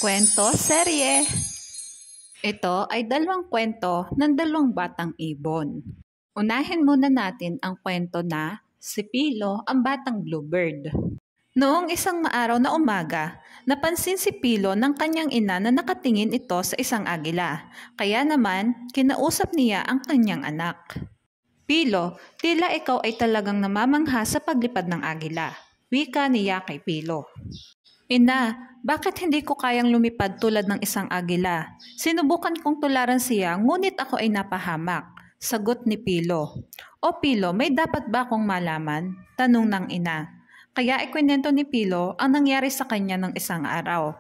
Kwento serye. Ito ay dalawang kwento ng dalawang batang ibon. Unahin muna natin ang kwento na si Pilo ang batang bluebird. Noong isang maaraw na umaga, napansin si Pilo ng kanyang ina na nakatingin ito sa isang agila. Kaya naman, kinausap niya ang kanyang anak. Pilo, tila ikaw ay talagang namamangha sa paglipad ng agila. Wika niya kay Pilo. Ina, bakit hindi ko kayang lumipad tulad ng isang agila? Sinubukan kong tularan siya, ngunit ako ay napahamak. Sagot ni Pilo. O Pilo, may dapat ba akong malaman? Tanong ng ina. Kaya ikwento ni Pilo ang nangyari sa kanya ng isang araw.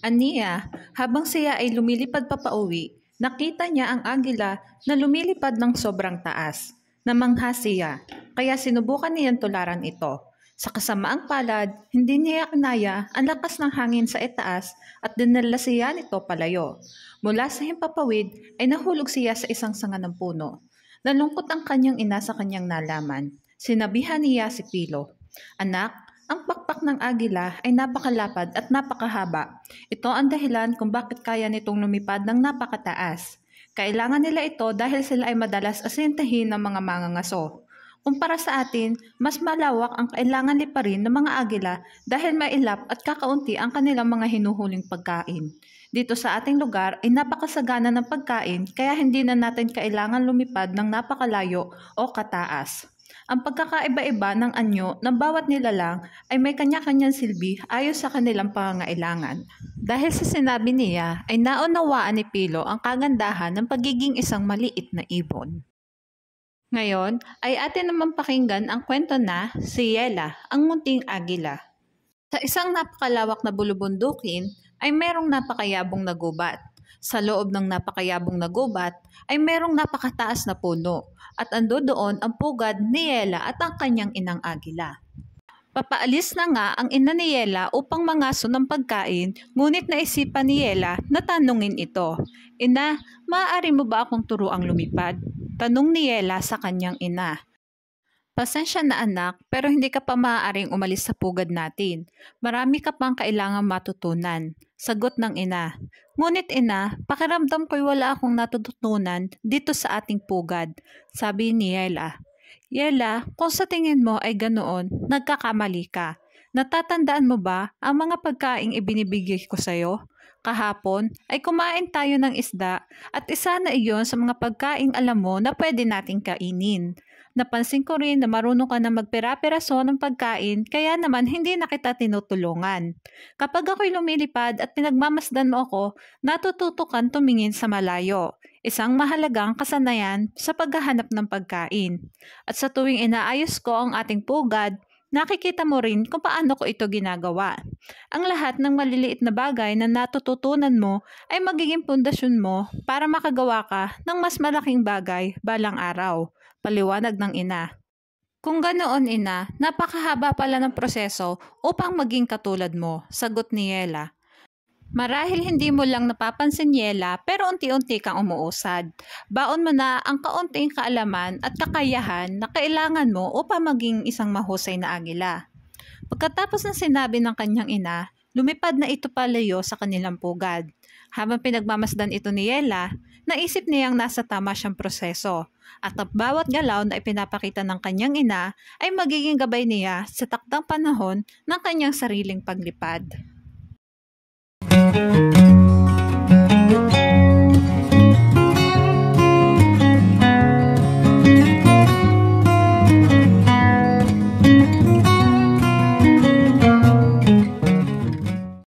Aniya, habang siya ay lumilipad papauwi, nakita niya ang agila na lumilipad ng sobrang taas. Namangha siya, kaya sinubukan niyang tularan ito. Sa kasamaang palad, hindi niya kinaya ang lakas ng hangin sa itaas at dinala siya nito palayo. Mula sa himpapawid ay nahulog siya sa isang sanga ng puno. Nalungkot ang kanyang ina sa kanyang nalaman. Sinabihan niya si Pilo, Anak, ang pakpak ng agila ay napakalapad at napakahaba. Ito ang dahilan kung bakit kaya nitong lumipad ng napakataas. Kailangan nila ito dahil sila ay madalas asintahin ng mga mangangaso. Kumpara sa atin, mas malawak ang kailangan liparin ng mga agila dahil mailap at kakaunti ang kanilang mga hinuhuling pagkain. Dito sa ating lugar ay napakasagana ng pagkain kaya hindi na natin kailangan lumipad ng napakalayo o kataas. Ang pagkakaiba-iba ng anyo ng bawat nilalang ay may kanya-kanyang silbi ayon sa kanilang pangangailangan. Dahil sa sinabi niya ay naunawaan ni Pilo ang kagandahan ng pagiging isang maliit na ibon. Ngayon ay atin naman pakinggan ang kwento na si Yela, ang munting agila. Sa isang napakalawak na bulubundukin ay merong napakayabong na gubat. Sa loob ng napakayabong na gubat ay merong napakataas na puno at ando doon ang pugad ni Yela at ang kanyang inang agila. Papaalis na nga ang ina ni Yela upang mangaso ng pagkain, ngunit naisipan ni Yela na tanungin ito. Ina, maaari mo ba akong turuang lumipad? Tanong ni Yela sa kanyang ina. Pasensya na anak, pero hindi ka pa maaaring umalis sa pugad natin. Marami ka pang kailangang matutunan. Sagot ng ina. Ngunit ina, pakiramdam ko'y wala akong natututunan dito sa ating pugad. Sabi ni Yela. Yela, kung sa tingin mo ay ganoon, nagkakamali ka. Natatandaan mo ba ang mga pagkaing ibinibigay ko sa'yo? Kahapon ay kumain tayo ng isda at isa na iyon sa mga pagkaing alam mo na pwede nating kainin. Napansin ko rin na marunong ka na magpera-peraso ng pagkain kaya naman hindi na kita tinutulungan. Kapag ako'y lumilipad at pinagmamasdan mo ako, natututo kang tumingin sa malayo. Isang mahalagang kasanayan sa paghahanap ng pagkain. At sa tuwing inaayos ko ang ating pugad, nakikita mo rin kung paano ko ito ginagawa. Ang lahat ng maliliit na bagay na natututunan mo ay magiging pundasyon mo para makagawa ka ng mas malaking bagay balang araw. Paliwanag ng ina. Kung ganoon ina, napakahaba pala ng proseso upang maging katulad mo, sagot ni Yela. Marahil hindi mo lang napapansin Yela pero unti-unti kang umuusad. Baon mo na ang kaunting kaalaman at kakayahan na kailangan mo upang maging isang mahusay na agila. Pagkatapos ng sinabi ng kanyang ina, lumipad na ito palayo sa kanilang pugad. Habang pinagmamasdan ito ni Yela, naisip niyang nasa tama siyang proseso at ang bawat galaw na ipinapakita ng kanyang ina ay magiging gabay niya sa takdang panahon ng kanyang sariling paglipad.